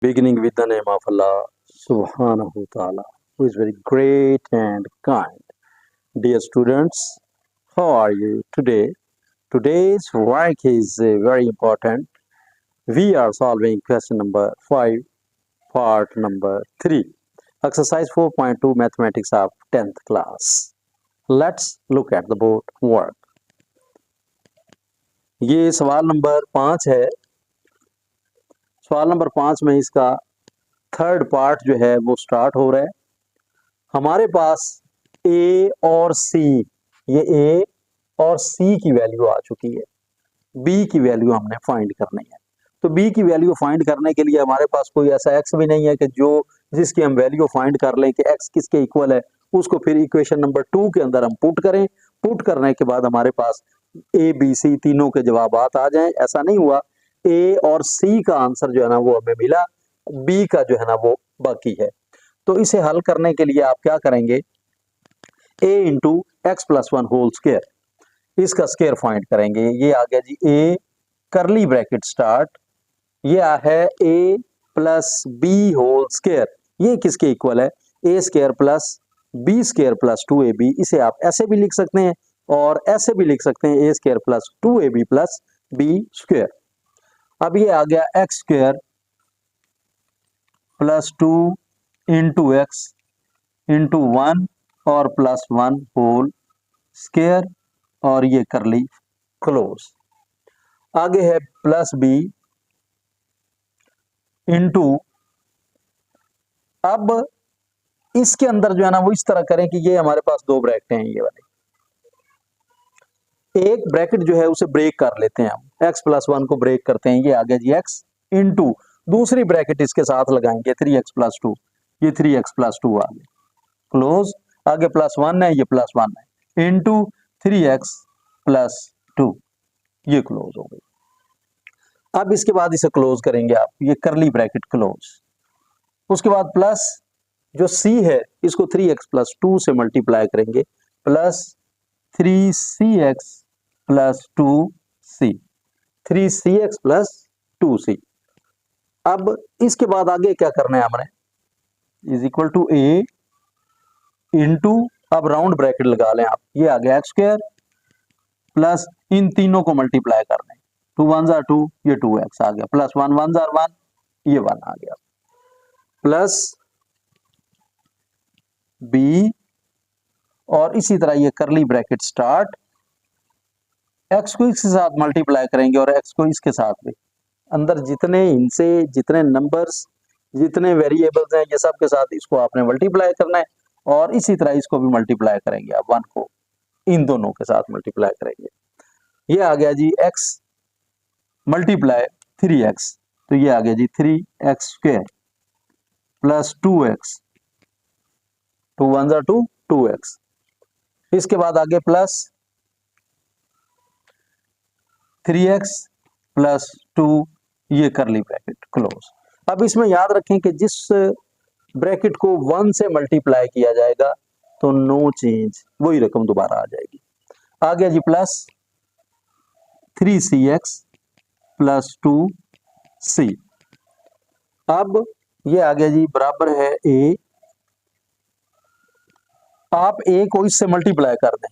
beginning with the name of Allah subhanahu wa ta'ala, who is very great and kind. Dear students, how are you today? Today's work is very important. We are solving question number 5, part number 3, exercise 4.2 mathematics of 10th class. Let's look at the board work. ये सवाल number 5 है। सवाल number 5 में इसका third part जो है वो start हो रहा है। हमारे पास ए और सी, ये ए और सी की वैल्यू आ चुकी है। बी की वैल्यू हमने फाइंड करनी है। तो बी की वैल्यू फाइंड करने के लिए हमारे पास कोई ऐसा एक्स भी नहीं है कि जिसकी हम वैल्यू फाइंड कर लें कि एक्स किसके इक्वल है, उसको फिर इक्वेशन नंबर 2 के अंदर हम पुट करें। पुट करने के बाद हमारे पास ए बी सी तीनों के जवाब आ जाएं। ऐसा नहीं हुआ। ए और सी का आंसर जो है ना वो हमें मिला, बी का जो है ना वो बाकी है। तो इसे हल करने के लिए आप क्या करेंगे, a into x plus one whole square, इसका स्क्वायर फाइंड करेंगे। ये आ गया जी a करली ब्रैकेट स्टार्ट, ये है a plus b whole square, ये किसके इक्वल है, a square plus b square plus 2ab। इसे आप ऐसे भी लिख सकते हैं और ऐसे भी लिख सकते हैं, a square plus 2ab plus b square. अब ये आ गया x square plus 2 into x into 1 और प्लस 1 होल स्क्वायर, और ये करली क्लोज। आगे है प्लस बी इंटू, अब इसके अंदर जो है ना वो इस तरह करें कि ये हमारे पास दो ब्रैकेट हैं, ये वाले एक ब्रैकेट जो है उसे ब्रेक कर लेते हैं हम, एक्स प्लस 1 को ब्रेक करते हैं। ये आ गया जी एक्स इंटू दूसरी ब्रैकेट इसके साथ लगाएंगे 3x प्लस 2, ये 3x प्लस 2 आ गया क्लोज। आगे प्लस 1 है, ये प्लस 1 है इंटू 3x प्लस 2, ये क्लोज हो गई। अब इसके बाद इसे क्लोज करेंगे आप, ये करली ब्रैकेट क्लोज। उसके बाद प्लस जो c है इसको 3x प्लस 2 से मल्टीप्लाई करेंगे, plus 3cx plus 2c, 3cx plus 2c। अब इसके बाद आगे क्या करना है हमने, is equal to a into, अब राउंड ब्रैकेट लगा लें आप, ये आ गया एक्स स्क्वायर प्लस इन तीनों को मल्टीप्लाई करना है, 2 1 2, ये 2x आ गया, प्लस 1 1 1, ये 1 आ गया, प्लस बी, और इसी तरह ये करली ब्रैकेट स्टार्ट, एक्स को इसके साथ मल्टीप्लाई करेंगे और एक्स को इसके साथ भी। अंदर जितने इनसे जितने नंबर्स जितने वेरिएबल्स हैं ये सब के साथ इसको आपने मल्टीप्लाई करना है, और इसी तरह इसको भी मल्टीप्लाई करेंगे आप, 1 को इन दोनों के साथ मल्टीप्लाई करेंगे। ये आ गया जी x मल्टीप्लाई 3x, तो ये आ गया जी 3x square plus 2x, 2 1 2, 2x। इसके बाद आगे प्लस 3x प्लस 2, ये करली ब्रैकेट क्लोज। अब इसमें याद रखें कि जिस ब्रैकेट को 1 से मल्टीप्लाई किया जाएगा तो नो चेंज, वही रकम दोबारा आ जाएगी। आ गया जी प्लस 3cx प्लस 2c। अब ये आ गया जी बराबर है a, आप a को इससे मल्टीप्लाई कर दें,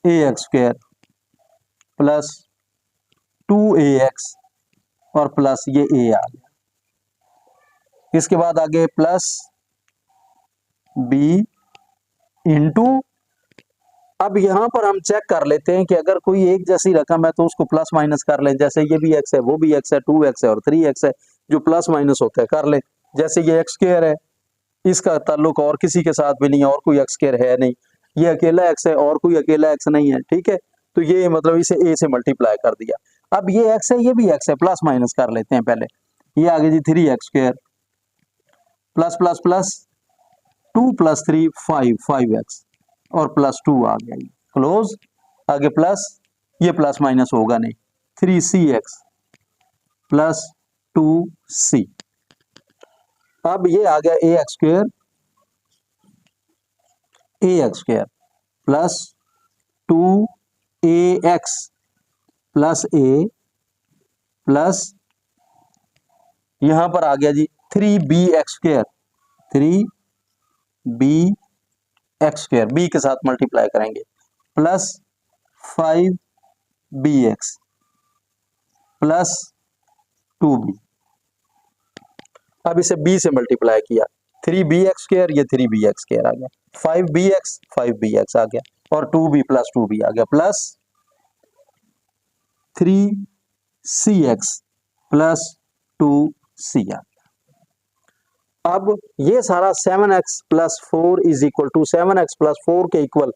ax स्क्वायर प्लस 2ax और प्लस ये a आ गया। इसके बाद आगे प्लस b इंटू, अब यहां पर हम चेक कर लेते हैं कि अगर कोई एक जैसी रकम है तो उसको प्लस माइनस कर लें, जैसे ये भी x है, वो भी x है, 2x है और 3x है, जो प्लस माइनस होता है कर लें। जैसे ये एक्स स्क्वायर है, इसका ताल्लुक और किसी के साथ भी नहीं है, और कोई एक्स स्क्वायर है नहीं, ये अकेला एक्स है और कोई अकेला एक्स नहीं है, ठीक है। तो ये मतलब इसे a से मल्टीप्लाई कर दिया। अब ये x है, ये भी x है, प्लस माइनस कर लेते हैं पहले। ये आ गया जी 3x square plus plus plus 2 plus 3 5x और प्लस 2 आ गया क्लोज। आगे प्लस, ये प्लस माइनस होगा नहीं, 3cx प्लस 2c। अब ये आ गया ax square plus 2ax plus a plus, यहां पर आ गया जी 3bx², 3bx², b के साथ मल्टीप्लाई करेंगे, प्लस 5bx प्लस 2b। अब इसे b से मल्टीप्लाई किया, 3bx², ये 3bx² आ गया, 5bx आ गया, और 2b प्लस 2b आ गया, प्लस 3cx प्लस 2c आ गया। अब ये सारा 7x plus 4 is equal to 7x plus 4 के इक्वल,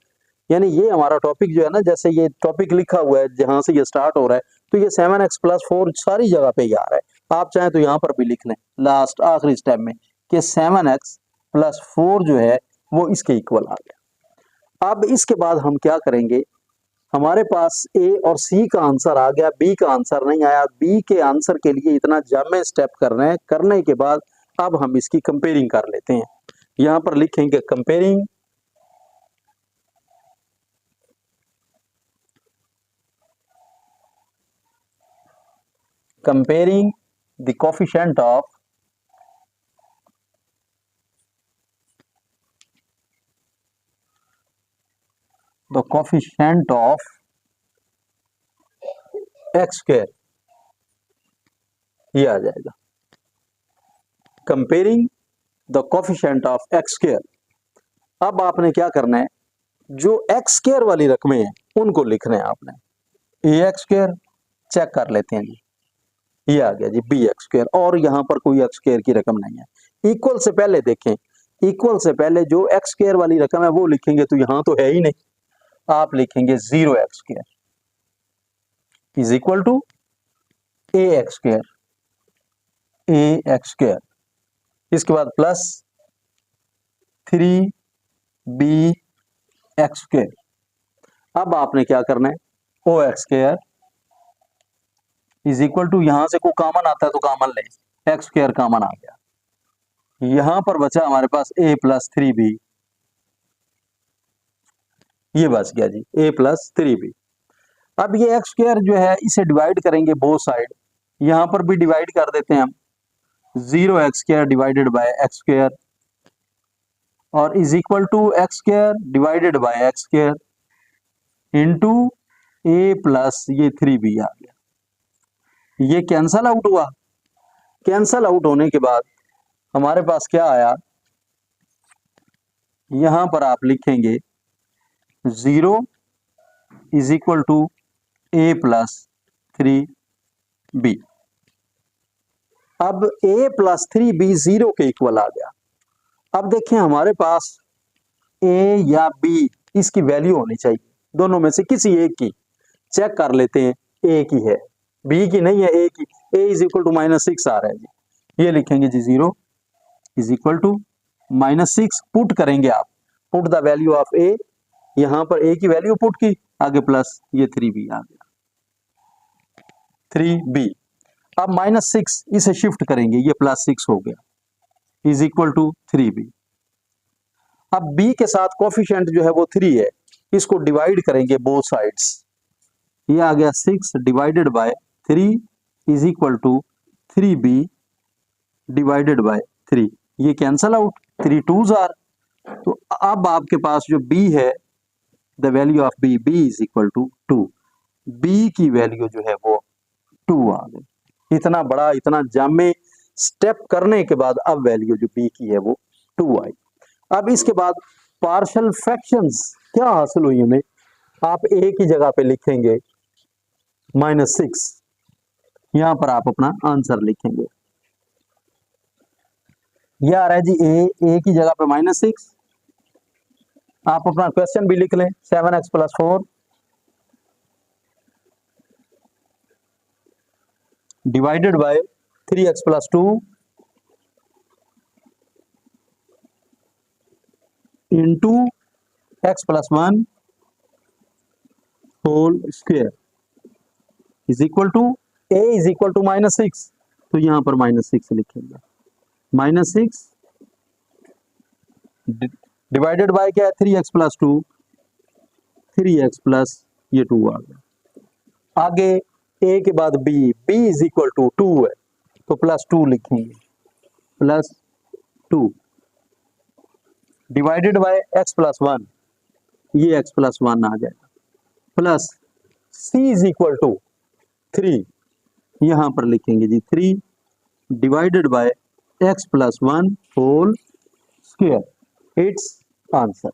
यानी ये हमारा टॉपिक जो है ना, जैसे ये टॉपिक लिखा हुआ है जहां से ये स्टार्ट हो रहा है, तो ये 7x प्लस 4 सारी जगह पे ही आ रहा है। आप चाहें तो यहां पर भी लिख लें लास्ट आखिरी स्टेप में कि 7x प्लस 4 जो है वो इसके इक्वल आ गया। अब इसके बाद हम क्या करेंगे, हमारे पास ए और सी का आंसर आ गया, बी का आंसर नहीं आया। बी के आंसर के लिए इतना जामे स्टेप कर रहे हैं, करने के बाद अब हम इसकी कंपेयरिंग कर लेते हैं। यहां पर लिखेंगे comparing the coefficient of x², ये आ जाएगा comparing the coefficient of x²। अब आपने क्या करना है, जो x² वाली रकमें हैं उनको लिखना है आपने, ax² चेक कर लेते हैं जी, ये आ गया जी bx², और यहां पर कोई x² की रकम नहीं है। इक्वल से पहले देखें, इक्वल से पहले जो x² वाली रकम है वो लिखेंगे, तो यहां तो है ही नहीं, आप लिखेंगे 0x² is equal to ax², इसके बाद प्लस 3bx²। अब आपने क्या करना है, ox² इज इक्वल टू, यहां से कोई कॉमन आता है तो कॉमन ले, x² कॉमन आ गया, यहां पर बचा हमारे पास a प्लस 3b, ये बच गया जी a प्लस 3b। अब ये x² जो है इसे डिवाइड करेंगे बोथ साइड, यहां पर भी डिवाइड कर देते हैं हम, 0x² डिवाइडेड बाय x², और is equal to x² divided by x² into a plus ये 3b आ गया। ये कैंसल आउट हुआ, कैंसल आउट होने के बाद हमारे पास क्या आया, यहां पर आप लिखेंगे 0 is equal to a plus 3b। अब a प्लस 3b 0 के इक्वल आ गया। अब देखें हमारे पास a या b इसकी वैल्यू होनी चाहिए, दोनों में से किसी एक की, चेक कर लेते हैं, a की है, b की नहीं है, a की, a इज इक्वल टू -6 आ रहा है जी, ये लिखेंगे जी 0 इज इक्वल टू -6, पुट करेंगे आप, put the value of a, यहां पर a की वैल्यू पुट की, आगे प्लस ये 3b आ गया, 3b। अब -6 इसे शिफ्ट करेंगे, ये +6 हो गया, इज इक्वल टू 3b। अब b के साथ कोफिशिएंट जो है वो 3 है, इसको डिवाइड करेंगे बोथ साइड्स, ये आ गया 6 divided by 3 is equal to 3b divided by 3, ये कैंसल आउट, 3 2s आर, तो अब आपके पास जो b है, the value of b is equal to 2, b की वैल्यू जो है वो 2 आ गई। इतना बड़ा, इतना जामे स्टेप करने के बाद अब वैल्यू जो b की है वो 2 आई। अब इसके बाद पार्शियल फ्रैक्शंस क्या हासिल हुई हमें, आप a की जगह पे लिखेंगे -6, यहां पर आप अपना आंसर लिखेंगे, यह आ रहा है जी a की जगह पे -6, आप अपना क्वेश्चन भी लिख लें, 7x plus 4 divided by 3x plus 2 into x plus 1 whole square is equal to a is equal to -6, तो यहां पर -6 लिखेंगे, -6 डिवाइडेड बाय क्या है, 3x प्लस 2, 3x प्लस ये 2 आ गया। आगे a के बाद b इज इक्वल टू 2 है, तो +2 लिखेंगे, plus 2 divided by x plus 1, ये x प्लस 1 आ जाएगा, plus c is equal to 3, यहां पर लिखेंगे जी 3 divided by x plus 1 whole square, it's answer.